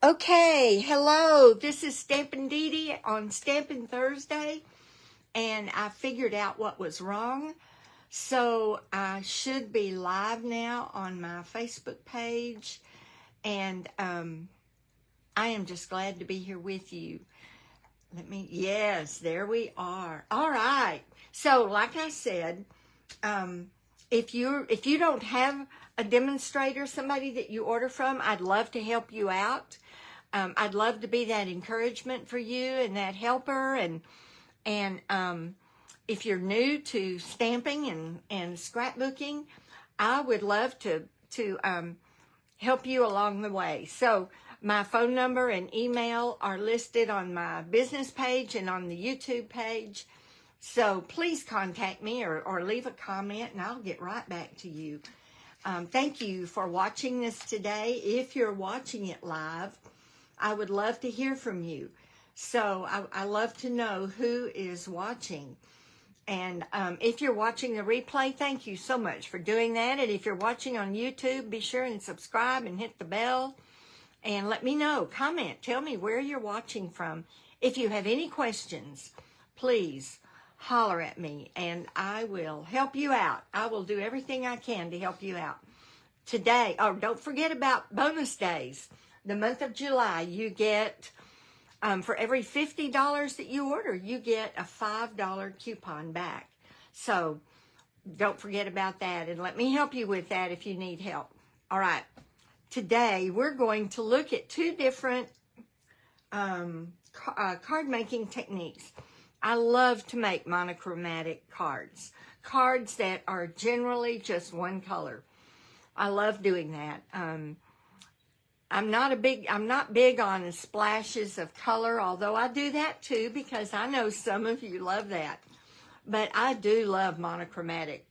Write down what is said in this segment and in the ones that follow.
Okay, hello, this is Stampin' Dee Dee on Stampin' Thursday, and I figured out what was wrong, so I should be live now on my Facebook page, and I am just glad to be here with you. Yes, there we are. All right, so like I said, if you don't have a demonstrator, somebody that you order from, I'd love to help you out. I'd love to be that encouragement for you and that helper. And if you're new to stamping and scrapbooking, I would love to help you along the way. So my phone number and email are listed on my business page and on the YouTube page. So please contact me or leave a comment and I'll get right back to you. Thank you for watching this today. If you're watching it live, I would love to hear from you. So I love to know who is watching. And if you're watching the replay, thank you so much for doing that. And if you're watching on YouTube, be sure and subscribe and hit the bell. And let me know, comment, tell me where you're watching from. If you have any questions, please holler at me and I will help you out. I will do everything I can to help you out. Today, oh, don't forget about bonus days. The month of July, you get, for every $50 that you order, you get a $5 coupon back. So don't forget about that, and let me help you with that if you need help. All right, today we're going to look at two different card making techniques. I love to make monochromatic cards that are generally just one color. I love doing that. I'm not big on splashes of color, although I do that too because I know some of you love that. But I do love monochromatic.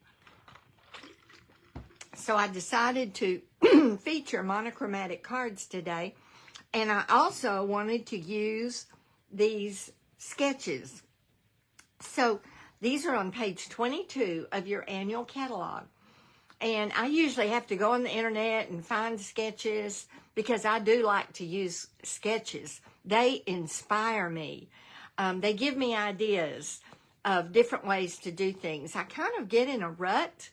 So I decided to feature monochromatic cards today. And I also wanted to use these sketches. So these are on page 22 of your annual catalog. And I usually have to go on the internet and find sketches because I do like to use sketches. They inspire me. They give me ideas of different ways to do things. I kind of get in a rut.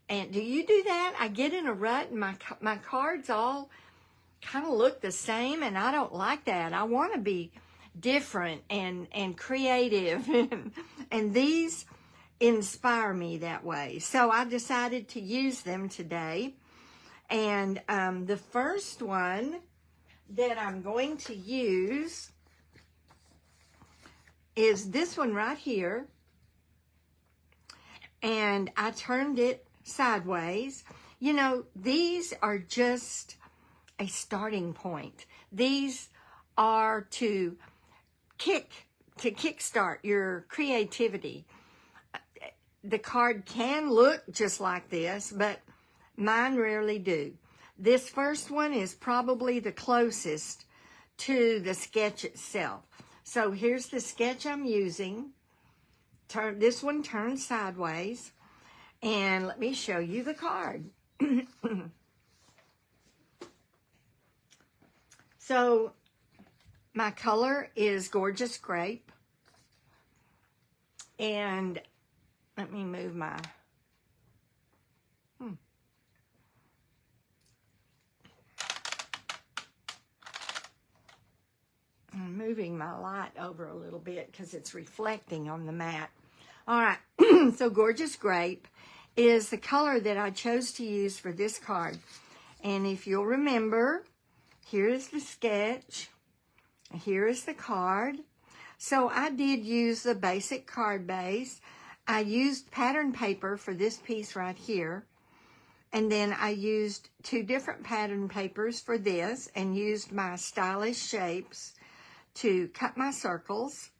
And do you do that? I get in a rut and my cards all kind of look the same, and I don't like that. I want to be different and creative. And these inspire me that way. So I decided to use them today. And the first one that I'm going to use is this one right here. And I turned it sideways. You know, these are just a starting point. These are to kickstart your creativity. The card can look just like this, but mine rarely do. This first one is probably the closest to the sketch itself. So here's the sketch I'm using. This one turns sideways. And let me show you the card. So my color is Gorgeous Grape. And let me move my... I'm moving my light over a little bit because it's reflecting on the mat. All right, so Gorgeous Grape is the color that I chose to use for this card. And if you'll remember, here is the sketch. Here is the card. So I did use the basic card base. I used pattern paper for this piece right here. And then I used two different pattern papers for this and used my stylish shapes to cut my circles.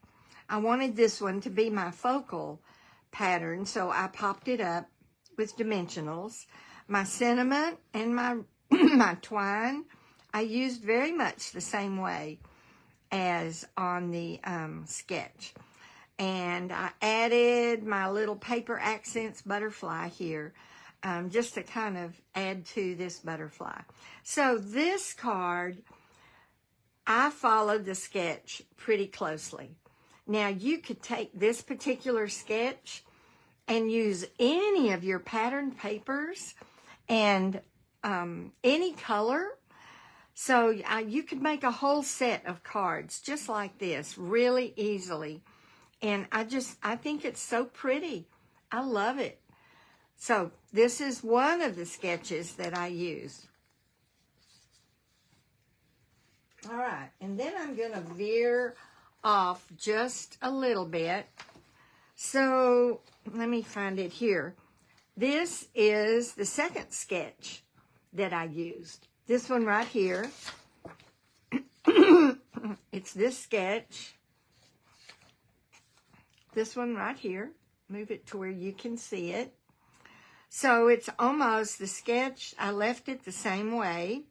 I wanted this one to be my focal pattern, so I popped it up with dimensionals. My sentiment and my my twine, I used very much the same way as on the sketch. And I added my little paper accents butterfly here, just to kind of add to this butterfly. So this card I followed the sketch pretty closely. Now, you could take this particular sketch and use any of your patterned papers and any color. So you could make a whole set of cards just like this really easily. And I think it's so pretty. I love it. So this is one of the sketches that I use. All right, and then I'm going to veer off just a little bit. So let me find it here. This is the second sketch that I used. This one right here. It's this sketch. This one right here. Move it to where you can see it. So it's almost the sketch. I left it the same way.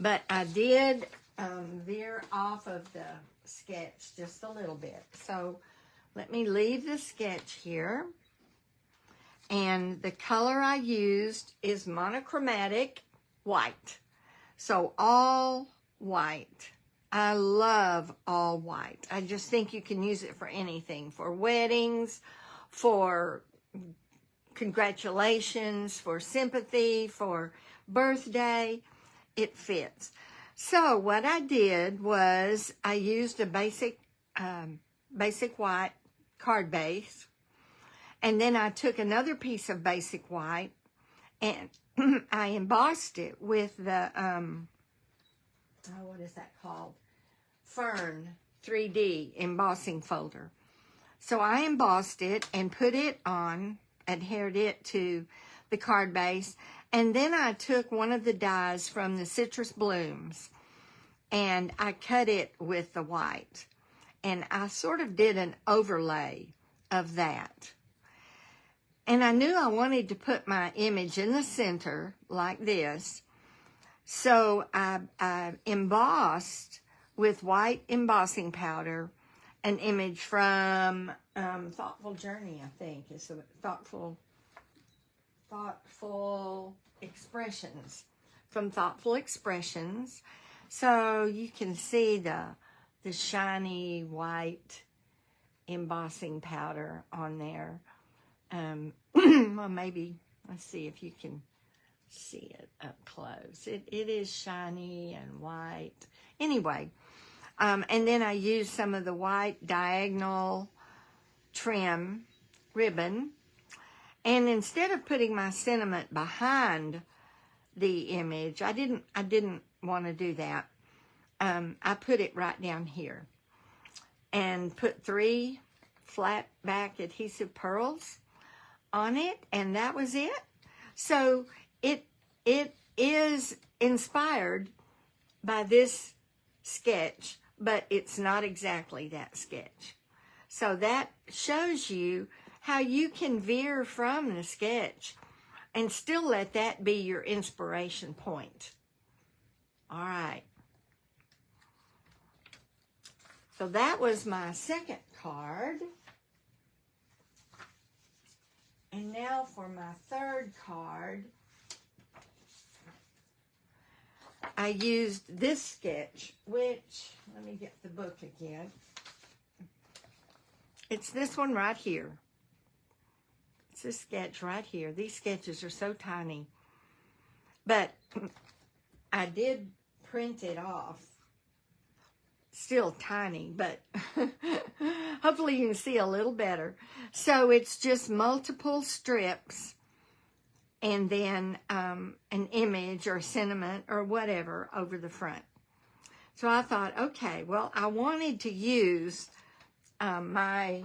But I did veer off of the sketch just a little bit. So let me leave the sketch here. And the color I used is Monochromatic white. So all white. I love all white. I just think you can use it for anything. For weddings, for congratulations, for sympathy, for birthday. It fits. So what I did was I used a basic white card base, and then I took another piece of basic white and I embossed it with the what is that called? Fern 3D embossing folder. So I embossed it and put it on, adhered it to the card base. And then I took one of the dies from the Citrus Blooms and I cut it with the white. And I sort of did an overlay of that. And I knew I wanted to put my image in the center like this. So I embossed with white embossing powder an image from Thoughtful Journey, I think. It's a Thoughtful Expressions, from Thoughtful Expressions. So you can see the shiny white embossing powder on there. Well, maybe, let's see if you can see it up close. It is shiny and white. Anyway, and then I used some of the white diagonal trim ribbon. And instead of putting my sentiment behind the image, I didn't want to do that. I put it right down here and put 3 flat back adhesive pearls on it, and that was it. So it is inspired by this sketch, but it's not exactly that sketch. So that shows you how you can veer from the sketch and still let that be your inspiration point. All right. So that was my second card. And now for my third card, I used this sketch, which, let me get the book again. It's this one right here. It's this sketch right here. These sketches are so tiny. But I did print it off. Still tiny, but hopefully you can see a little better. So it's just multiple strips and then an image or sentiment or whatever over the front. So I thought, okay, well, I wanted to use my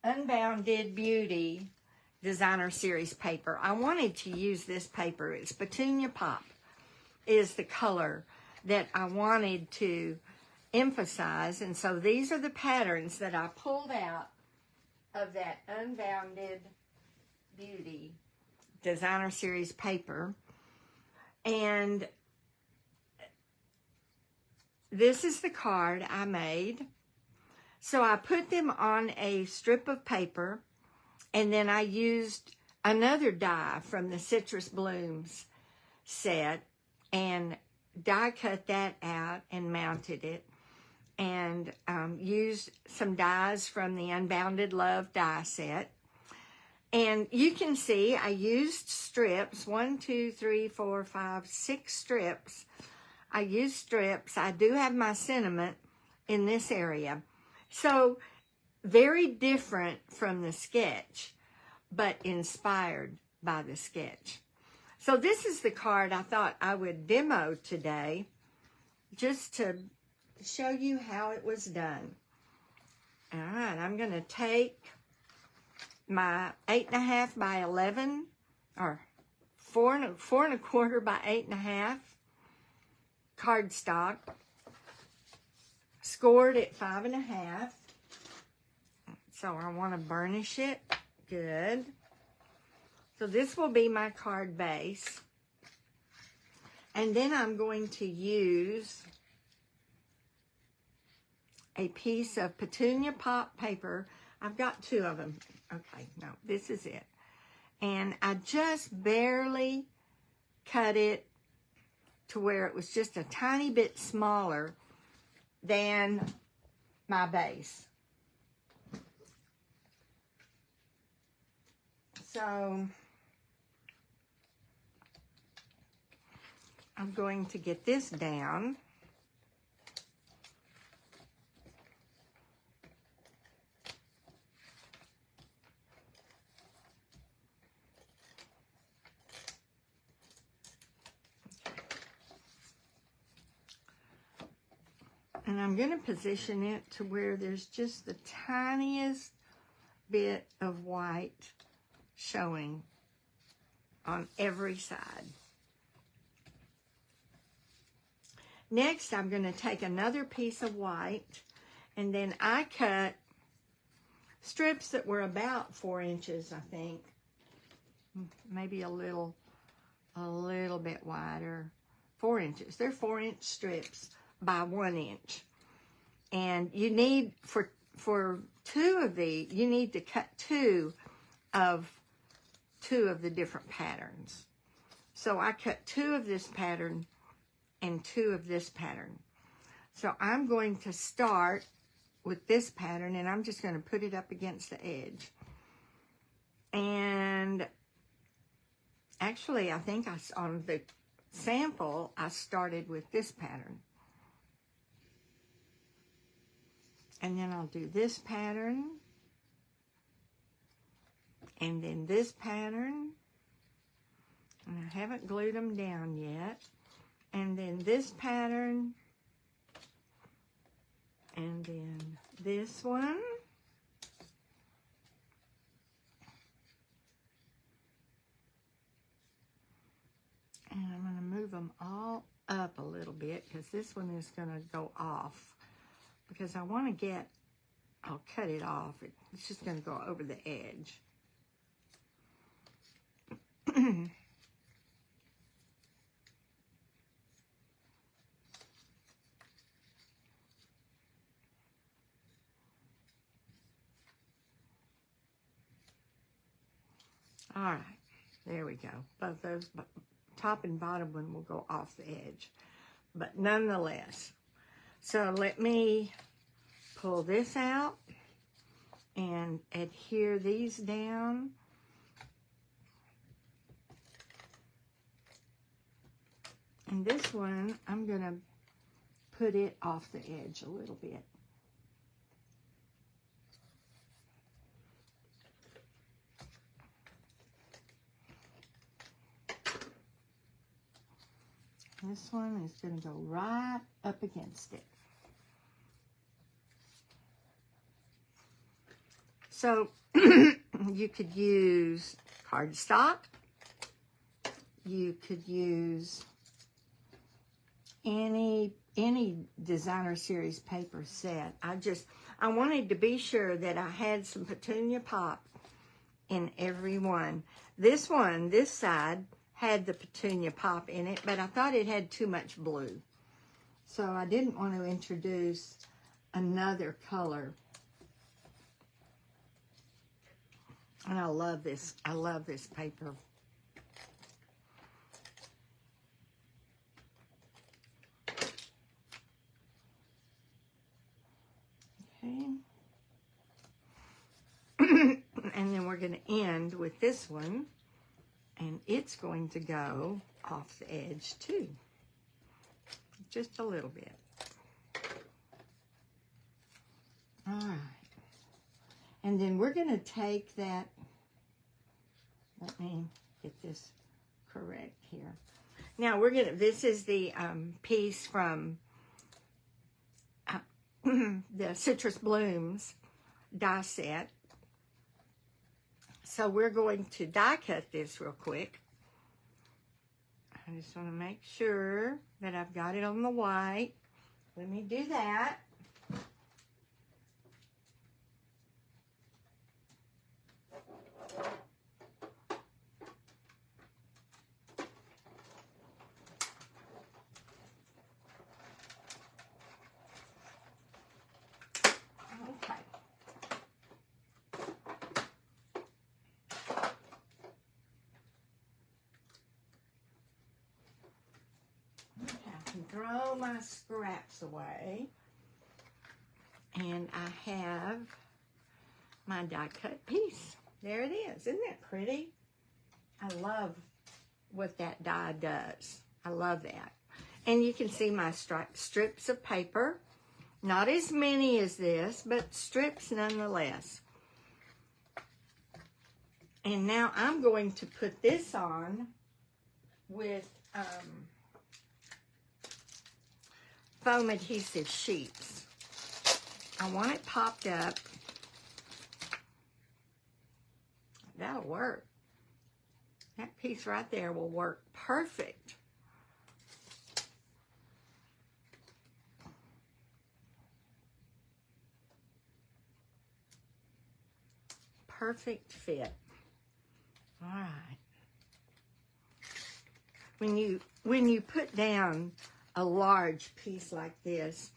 Unbounded Beauty Designer Series paper. I wanted to use this paper. It's Petunia Pop is the color that I wanted to emphasize. And so these are the patterns that I pulled out of that Unbounded Beauty Designer Series paper. And this is the card I made. So I put them on a strip of paper, and then I used another die from the Citrus Blooms set and die cut that out and mounted it, and used some dies from the Unbounded Love die set. And you can see I used strips, 1, 2, 3, 4, 5, 6 strips. I used strips. I do have my sentiment in this area. So very different from the sketch, but inspired by the sketch. So this is the card I thought I would demo today, just to show you how it was done. All right, I'm going to take my 8.5 by 11, or 4 1/4 by 8.5 cardstock, scored at 5.5. So I want to burnish it good. So this will be my card base. And then I'm going to use a piece of Petunia Pop paper. I've got 2 of them. Okay, no, this is it. And I just barely cut it to where it was just a tiny bit smaller than my base. So I'm going to get this down. And I'm going to position it to where there's just the tiniest bit of white showing on every side. Next, I'm going to take another piece of white, and then I cut strips that were about 4 inches, I think. Maybe a little bit wider. 4 inches. They're 4-inch strips by 1 inch. And you need, for 2 of these, you need to cut 2 of the different patterns. So I cut 2 of this pattern and 2 of this pattern. So I'm going to start with this pattern, and I'm just going to put it up against the edge. And actually, I think on the sample, I started with this pattern. And then I'll do this pattern, and then this pattern, and I haven't glued them down yet, and then this pattern, and then this one, and I'm going to move them all up a little bit, because this one is going to go off, because I want to get, I'll cut it off, it's just going to go over the edge. All right, there we go. Both those, top and bottom one will go off the edge, but nonetheless. So let me pull this out and adhere these down. And this one, I'm going to put it off the edge a little bit. This one is going to go right up against it. So you could use cardstock. You could use any designer series paper set. I wanted to be sure that I had some Petunia Pop in every one. This one, this side, had the Petunia Pop in it, but I thought it had too much blue. So I didn't want to introduce another color. And I love this. I love this paper. Okay. And then we're going to end with this one. And it's going to go off the edge too. Just a little bit. All right. And then we're going to take that. Let me get this correct here. Now we're going to, this is the piece from the Citrus Blooms die set. So we're going to die cut this real quick. I just want to make sure that I've got it on the white. Let me do that. Throw my scraps away, and I have my die cut piece. There it is. Isn't that pretty? I love what that die does. I love that. And you can see my strips of paper. Not as many as this, but strips nonetheless. And now I'm going to put this on with foam adhesive sheets. I want it popped up. That'll work. That piece right there will work perfect. Perfect fit. All right. When you put down a large piece like this,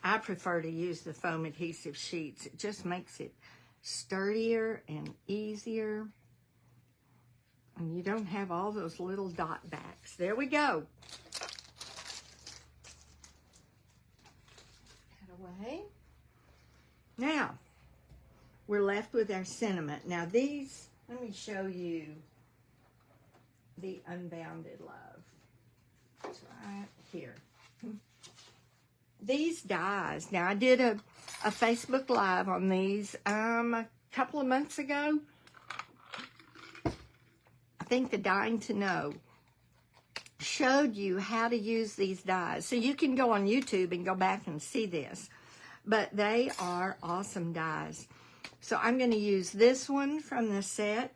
I prefer to use the foam adhesive sheets. It just makes it sturdier and easier. And you don't have all those little dot backs. There we go. Cut away. Now, we're left with our sentiment. Now these, let me show you the Unbounded Love. It's right here. These dies. Now, I did a Facebook Live on these a couple of months ago. I think the Dying to Know showed you how to use these dies. So you can go on YouTube and go back and see this. But they are awesome dies. So I'm going to use this one from the set.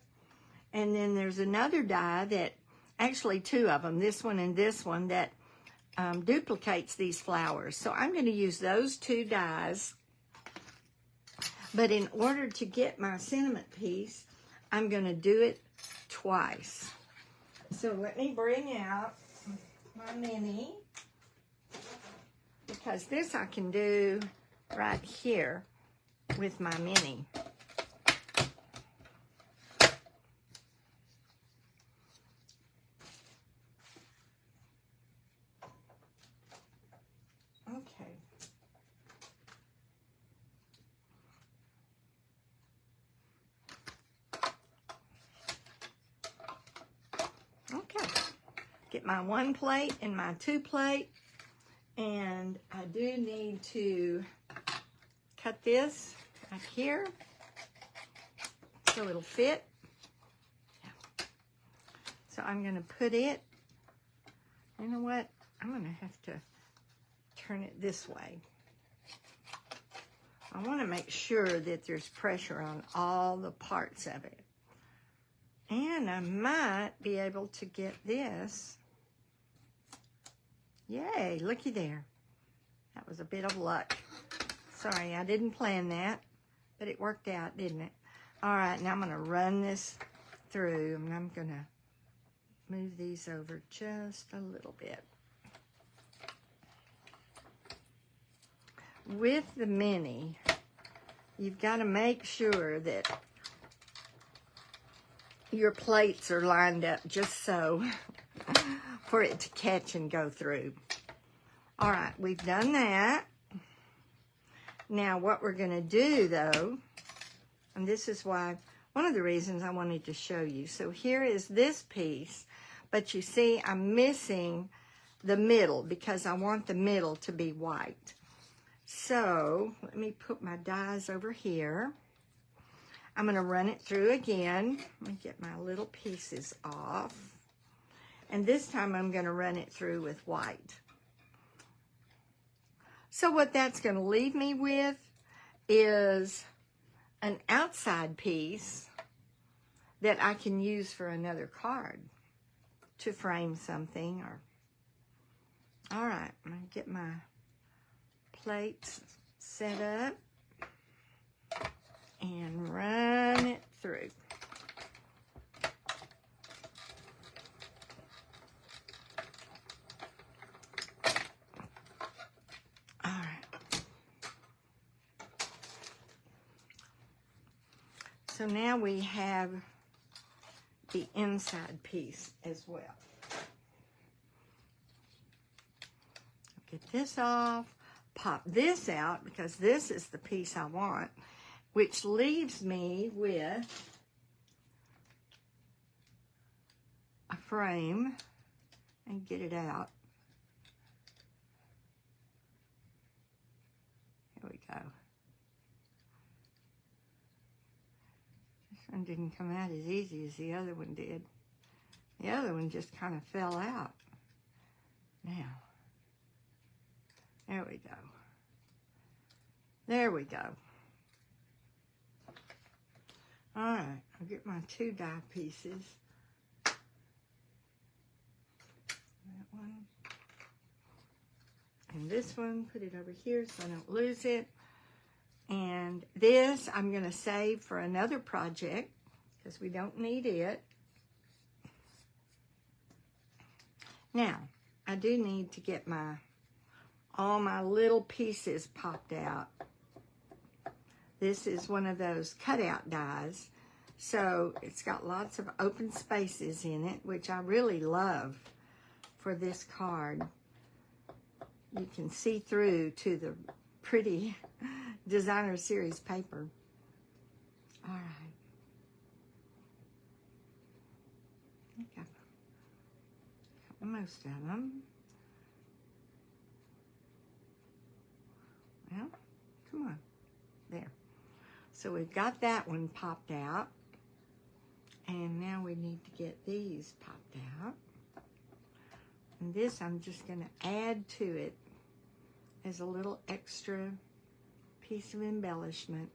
And then there's another die that, actually two of them, this one and this one, that duplicates these flowers. So I'm going to use those two dies. But in order to get my sentiment piece, I'm going to do it twice. So let me bring out my mini, because this I can do right here with my mini. Get my one plate and my two plate, and I do need to cut this right here so it'll fit. So I'm going to put it, you know what, I'm going to have to turn it this way. I want to make sure that there's pressure on all the parts of it. And I might be able to get this. Yay, looky there. That was a bit of luck. Sorry, I didn't plan that, but it worked out, didn't it? All right, now I'm going to run this through, and I'm going to move these over just a little bit. With the mini, you've got to make sure that your plates are lined up just so for it to catch and go through. All right, we've done that. Now what we're going to do though, and this is why, one of the reasons I wanted to show you. So here is this piece, but you see I'm missing the middle because I want the middle to be white. So let me put my dies over here. I'm going to run it through again. Let me get my little pieces off. And this time I'm going to run it through with white. So what that's going to leave me with is an outside piece that I can use for another card to frame something. Or all right, I'm going to get my plates set up and run it through. All right. So now we have the inside piece as well. Get this off, pop this out because this is the piece I want, which leaves me with a frame, and get it out. Here we go. This one didn't come out as easy as the other one did. The other one just kind of fell out. Now, there we go. There we go. All right, I'll get my 2 die pieces. That one. And this one, put it over here so I don't lose it. And this I'm going to save for another project because we don't need it. Now, I do need to get all my little pieces popped out. This is one of those cutout dies, so it's got lots of open spaces in it, which I really love for this card. You can see through to the pretty designer series paper. All right. I think I've got most of them. Well, come on. There. So we've got that one popped out. And now we need to get these popped out. And this I'm just going to add to it as a little extra piece of embellishment.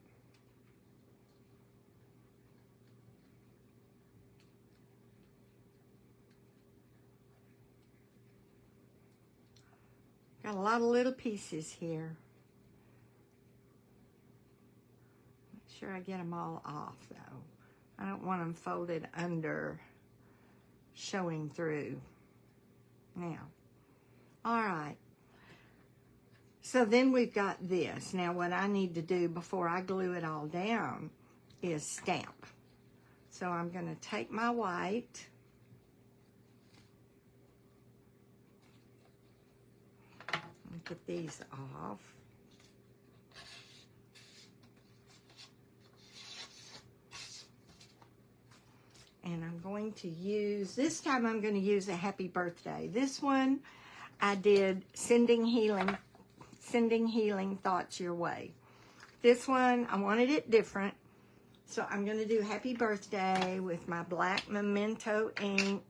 Got a lot of little pieces here. Make sure I get them all off though. I don't want them folded under, showing through. Now, all right. So then we've got this. Now what I need to do before I glue it all down is stamp. So I'm going to take my white. Get these off. And I'm going to use, this time I'm going to use a happy birthday. This one I did sending healing thoughts your way. This one I wanted it different. So I'm going to do happy birthday with my black Memento ink.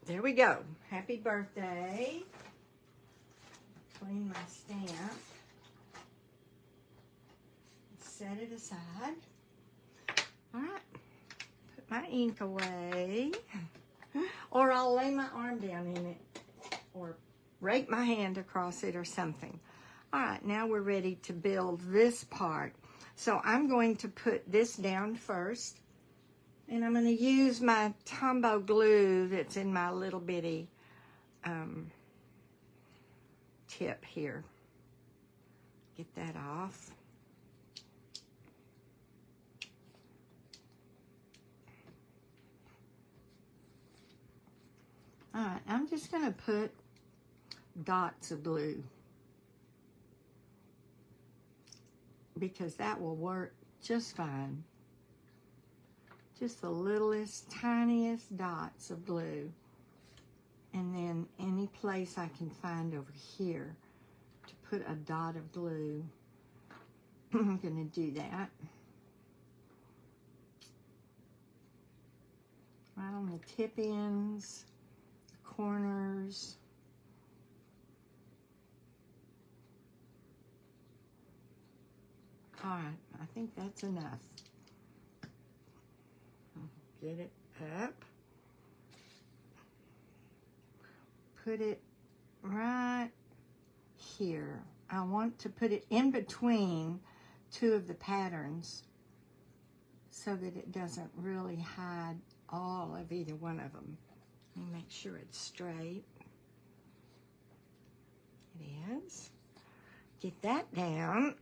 There we go. Happy birthday. Clean my stamp. Set it aside. All right. Put my ink away. Or I'll lay my arm down in it. Or rake my hand across it or something. All right, now we're ready to build this part. So I'm going to put this down first, and I'm going to use my Tombow glue that's in my little bitty tip here. Get that off. All right, I'm just going to put dots of glue because that will work just fine. Just the littlest, tiniest dots of glue. And then any place I can find over here to put a dot of glue, I'm going to do that. Right on the tip ends, the corners. All right, I think that's enough. Get it up. Put it right here. I want to put it in between two of the patterns so that it doesn't really hide all of either one of them. Let me make sure it's straight. It is. Get that down.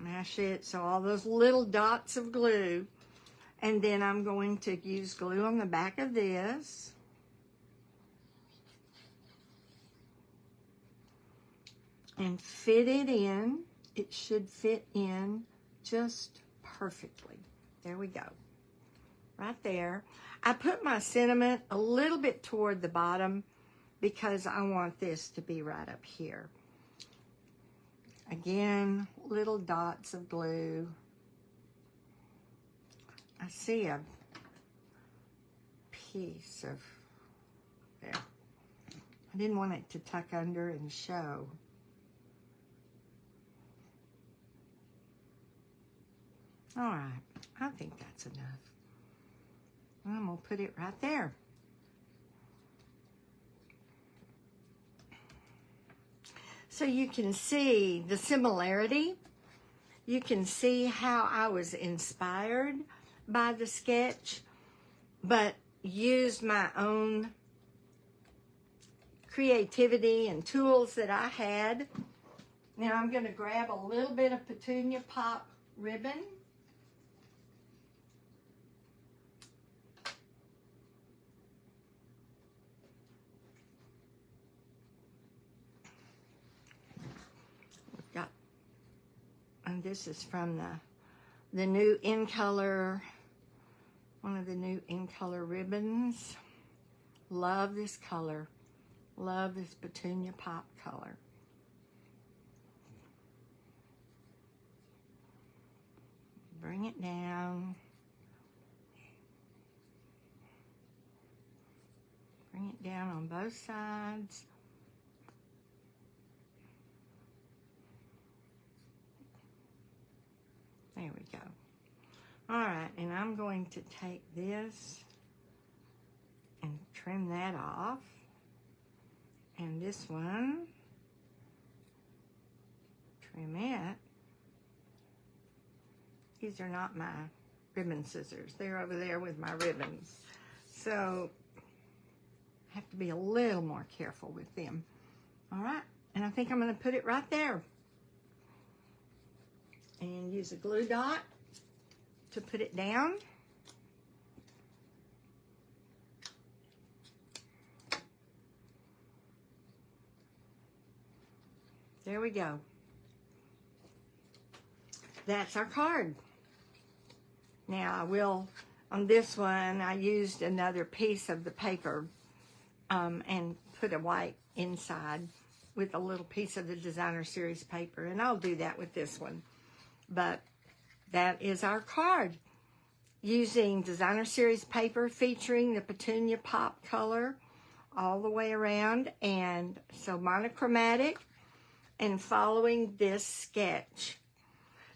Mash it so all those little dots of glue, and then I'm going to use glue on the back of this. And fit it in. It should fit in just perfectly. There we go. Right there. I put my sentiment a little bit toward the bottom because I want this to be right up here. Again, little dots of glue. I see a piece of there. I didn't want it to tuck under and show. All right, I think that's enough. I'm gonna put it right there. So you can see the similarity. You can see how I was inspired by the sketch, but used my own creativity and tools that I had. Now I'm going to grab a little bit of Petunia Pop ribbon. And this is from the new In Color, one of the new In Color ribbons. Love this color. Love this Petunia Pop color. Bring it down. Bring it down on both sides. There we go. All right, and I'm going to take this and trim that off. And this one, trim it. These are not my ribbon scissors. They're over there with my ribbons. So I have to be a little more careful with them. All right, and I think I'm going to put it right there. And use a glue dot to put it down. There we go. That's our card. Now I will, on this one, I used another piece of the paper and put a white inside with a little piece of the Designer Series paper, and I'll do that with this one. But that is our card using Designer Series paper featuring the Petunia Pop color all the way around, and so monochromatic, and following this sketch.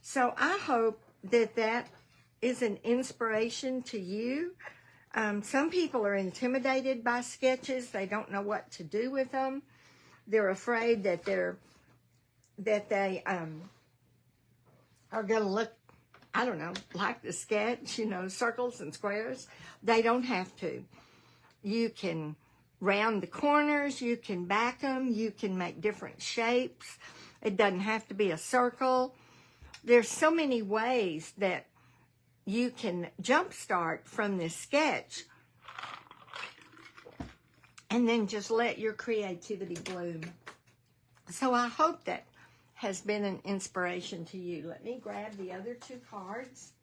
So I hope that that is an inspiration to you. Some people are intimidated by sketches. They don't know what to do with them. They're afraid that they're that they are going to look, I don't know, like the sketch, you know, circles and squares. They don't have to. You can round the corners, you can back them, you can make different shapes. It doesn't have to be a circle. There's so many ways that you can jumpstart from this sketch and then just let your creativity bloom. So I hope that has been an inspiration to you. Let me grab the other two cards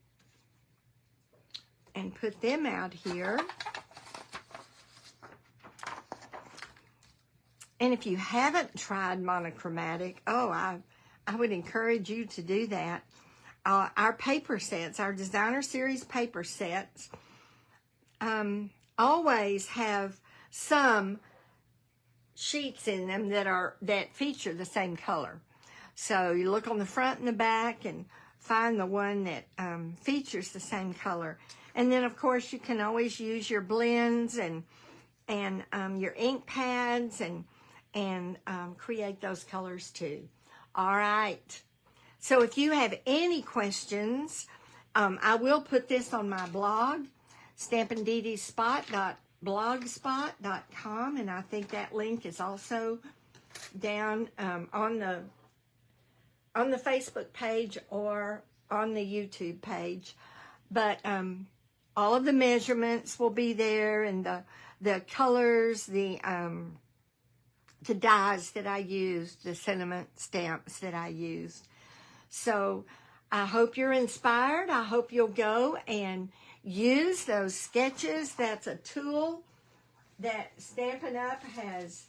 and put them out here. And if you haven't tried Monochromatic, I would encourage you to do that. Our paper sets, our designer series paper sets, always have some sheets in them that feature the same color. So you look on the front and the back and find the one that features the same color. And then, of course, you can always use your blends and your ink pads and create those colors too. All right. So if you have any questions, I will put this on my blog, stampinddspot.blogspot.com, and I think that link is also down on the Facebook page or on the YouTube page. But all of the measurements will be there, and the colors, the dies that I used, the sentiment stamps that I used. So I hope you're inspired. I hope you'll go and use those sketches. That's a tool that Stampin' Up! Has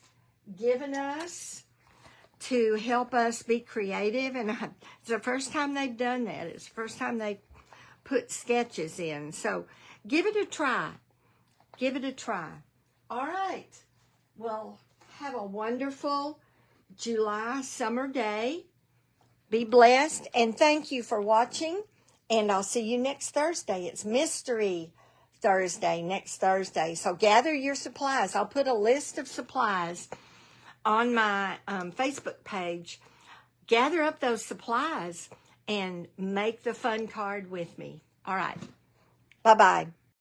given us to help us be creative. And it's the first time they've done that. It's the first time they've put sketches in. So give it a try. Give it a try. All right. Well, have a wonderful July summer day. Be blessed, and thank you for watching, and I'll see you next Thursday. It's Mystery Thursday, next Thursday. So gather your supplies. I'll put a list of supplies on my Facebook page. Gather up those supplies and make the fun card with me. All right. Bye-bye.